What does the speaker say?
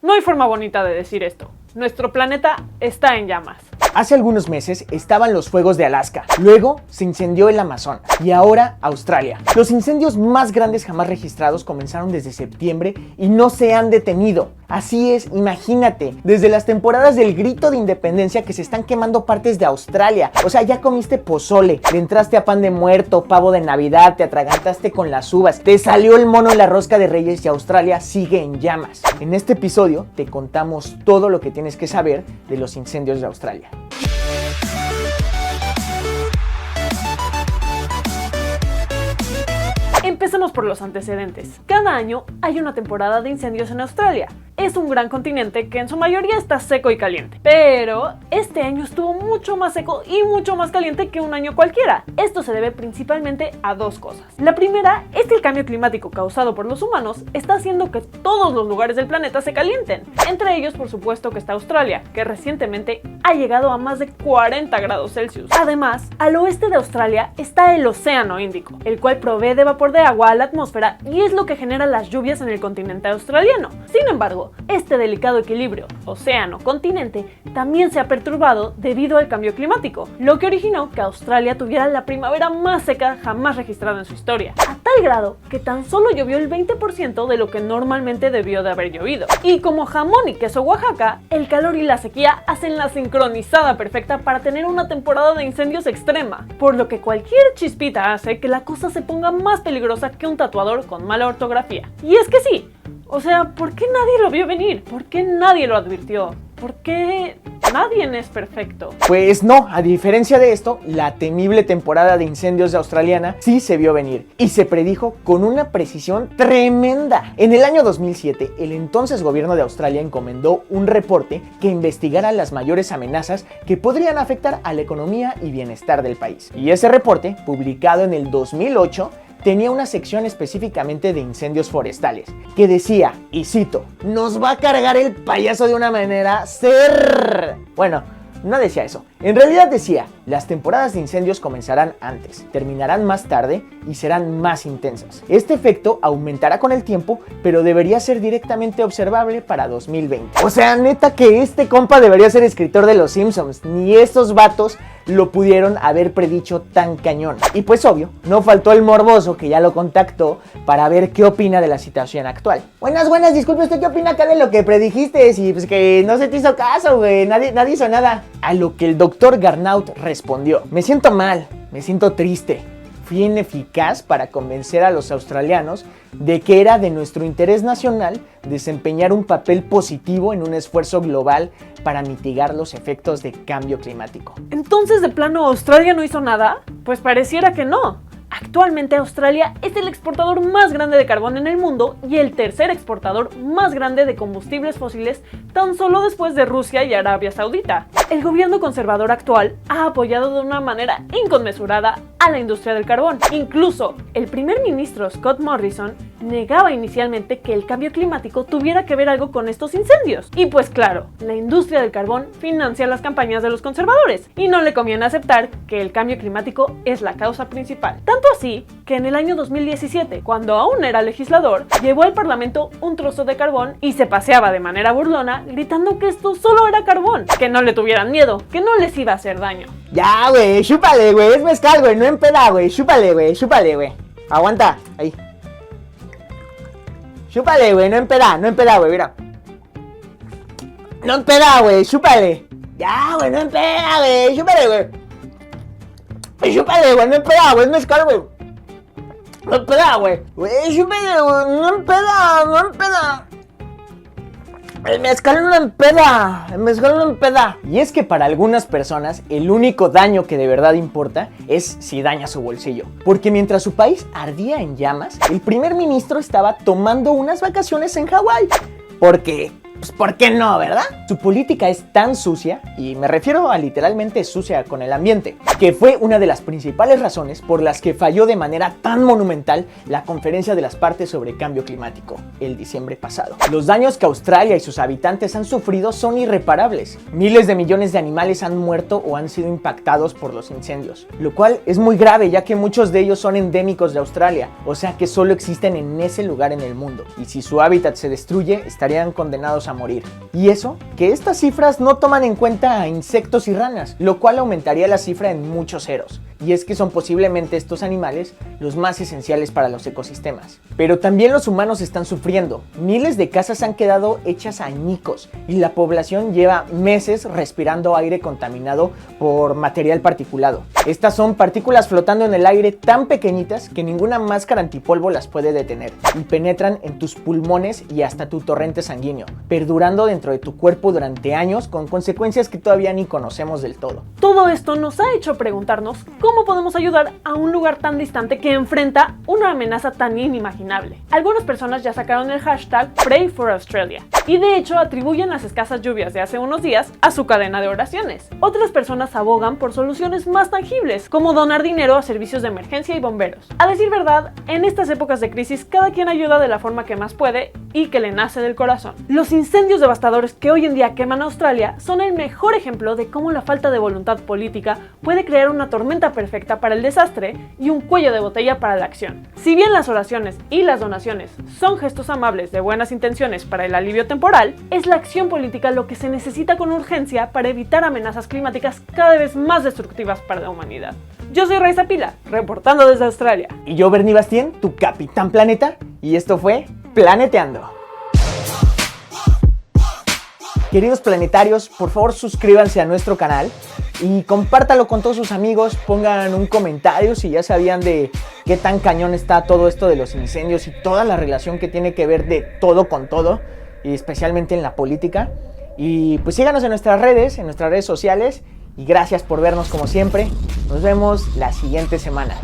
No hay forma bonita de decir esto. Nuestro planeta está en llamas. Hace algunos meses estaban los fuegos de Alaska, luego se incendió el Amazonas y ahora Australia. Los incendios más grandes jamás registrados comenzaron desde septiembre y no se han detenido. Así es, imagínate, desde las temporadas del grito de independencia que se están quemando partes de Australia. O sea, ya comiste pozole, le entraste a pan de muerto, pavo de Navidad, te atragantaste con las uvas, te salió el mono en la rosca de Reyes y Australia sigue en llamas. En este episodio te contamos todo lo que tienes que saber de los incendios de Australia. Empecemos por los antecedentes. Cada año hay una temporada de incendios en Australia. Es un gran continente que en su mayoría está seco y caliente. Pero este año estuvo mucho más seco y mucho más caliente que un año cualquiera. Esto se debe principalmente a dos cosas. La primera es que el cambio climático causado por los humanos está haciendo que todos los lugares del planeta se calienten. Entre ellos, por supuesto, que está Australia, que recientemente ha llegado a más de 40 grados Celsius. Además, al oeste de Australia está el Océano Índico, el cual provee de vapor de agua a la atmósfera y es lo que genera las lluvias en el continente australiano. Sin embargo, este delicado equilibrio océano-continente también se ha perturbado debido al cambio climático, lo que originó que Australia tuviera la primavera más seca jamás registrada en su historia, a tal grado que tan solo llovió el 20% de lo que normalmente debió de haber llovido. Y como jamón y queso Oaxaca, el calor y la sequía hacen la sincronizada perfecta para tener una temporada de incendios extrema, por lo que cualquier chispita hace que la cosa se ponga más peligrosa que un tatuador con mala ortografía. Y es que sí, o sea, ¿por qué nadie lo vio venir? ¿Por qué nadie lo advirtió? ¿Por qué nadie es perfecto? Pues no, a diferencia de esto, la temible temporada de incendios de Australiana sí se vio venir y se predijo con una precisión tremenda. En el año 2007, el entonces gobierno de Australia encomendó un reporte que investigara las mayores amenazas que podrían afectar a la economía y bienestar del país. Y ese reporte, publicado en el 2008, tenía una sección específicamente de incendios forestales, que decía, y cito, "Nos va a cargar el payaso de una manera Bueno, no decía eso. En realidad decía, las temporadas de incendios comenzarán antes, terminarán más tarde y serán más intensas. Este efecto aumentará con el tiempo, pero debería ser directamente observable para 2020. O sea, neta que este compa debería ser escritor de Los Simpsons. Ni estos vatos lo pudieron haber predicho tan cañón. Y pues obvio, no faltó el morboso que ya lo contactó para ver qué opina de la situación actual. Buenas, disculpe, ¿usted qué opina acá de lo que predijiste? Y pues que no se te hizo caso, güey, nadie hizo nada. A lo que el doctor Garnaut respondió, me siento mal, me siento triste. Fui ineficaz para convencer a los australianos de que era de nuestro interés nacional desempeñar un papel positivo en un esfuerzo global para mitigar los efectos de cambio climático. ¿Entonces de plano Australia no hizo nada? Pues pareciera que no. Actualmente Australia es el exportador más grande de carbón en el mundo y el tercer exportador más grande de combustibles fósiles, tan solo después de Rusia y Arabia Saudita. El gobierno conservador actual ha apoyado de una manera inconmensurada a la industria del carbón. Incluso el primer ministro Scott Morrison negaba inicialmente que el cambio climático tuviera que ver algo con estos incendios. Y pues claro, la industria del carbón financia las campañas de los conservadores y no le conviene aceptar que el cambio climático es la causa principal. Tanto así que en el año 2017, cuando aún era legislador, llevó al parlamento un trozo de carbón y se paseaba de manera burlona gritando que esto solo era carbón, que no le tuvieran miedo, que no les iba a hacer daño. Ya, güey, chúpale, güey, es mezcal, güey, no empeda, güey, chúpale, güey. Aguanta, ahí. Chúpale, güey, no empeda, güey, mira. No empeda, güey, chúpale. Ya, güey, no empeda, güey, chúpale, güey. Chúpale, güey, no empeda, güey, es mezcal, güey. No empeda, güey. Güey, chúpale, güey, no empeda. El mezcal no empeda. Y es que para algunas personas el único daño que de verdad importa es si daña su bolsillo. Porque mientras su país ardía en llamas, el primer ministro estaba tomando unas vacaciones en Hawái. Porque Pues ¿por qué no, verdad? Su política es tan sucia, y me refiero a literalmente sucia con el ambiente, que fue una de las principales razones por las que falló de manera tan monumental la Conferencia de las Partes sobre Cambio Climático, el diciembre pasado. Los daños que Australia y sus habitantes han sufrido son irreparables. Miles de millones de animales han muerto o han sido impactados por los incendios, lo cual es muy grave ya que muchos de ellos son endémicos de Australia, o sea que solo existen en ese lugar en el mundo, y si su hábitat se destruye, estarían condenados a a morir. Y eso, que estas cifras no toman en cuenta a insectos y ranas, lo cual aumentaría la cifra en muchos ceros. Y es que son posiblemente estos animales los más esenciales para los ecosistemas. Pero también los humanos están sufriendo. Miles de casas han quedado hechas añicos y la población lleva meses respirando aire contaminado por material particulado. Estas son partículas flotando en el aire tan pequeñitas que ninguna máscara antipolvo las puede detener y penetran en tus pulmones y hasta tu torrente sanguíneo, perdurando dentro de tu cuerpo durante años con consecuencias que todavía ni conocemos del todo. Todo esto nos ha hecho preguntarnos cómo podemos ayudar a un lugar tan distante que enfrenta una amenaza tan inimaginable. Algunas personas ya sacaron el hashtag Pray for Australia y de hecho atribuyen las escasas lluvias de hace unos días a su cadena de oraciones. Otras personas abogan por soluciones más tangibles, como donar dinero a servicios de emergencia y bomberos. A decir verdad, en estas épocas de crisis cada quien ayuda de la forma que más puede y que le nace del corazón. Los incendios devastadores que hoy en día queman Australia son el mejor ejemplo de cómo la falta de voluntad política puede crear una tormenta perfecta para el desastre y un cuello de botella para la acción. Si bien las oraciones y las donaciones son gestos amables de buenas intenciones para el alivio temporal, es la acción política lo que se necesita con urgencia para evitar amenazas climáticas cada vez más destructivas para la humanidad. Yo soy Raiza Pila, reportando desde Australia. Y yo, Bernie Bastien, tu capitán planeta, y esto fue Planeteando. Queridos planetarios, por favor suscríbanse a nuestro canal y compártalo con todos sus amigos, pongan un comentario si ya sabían de qué tan cañón está todo esto de los incendios y toda la relación que tiene que ver de todo con todo, y especialmente en la política. Y pues síganos en nuestras redes sociales, y gracias por vernos como siempre. Nos vemos la siguiente semana.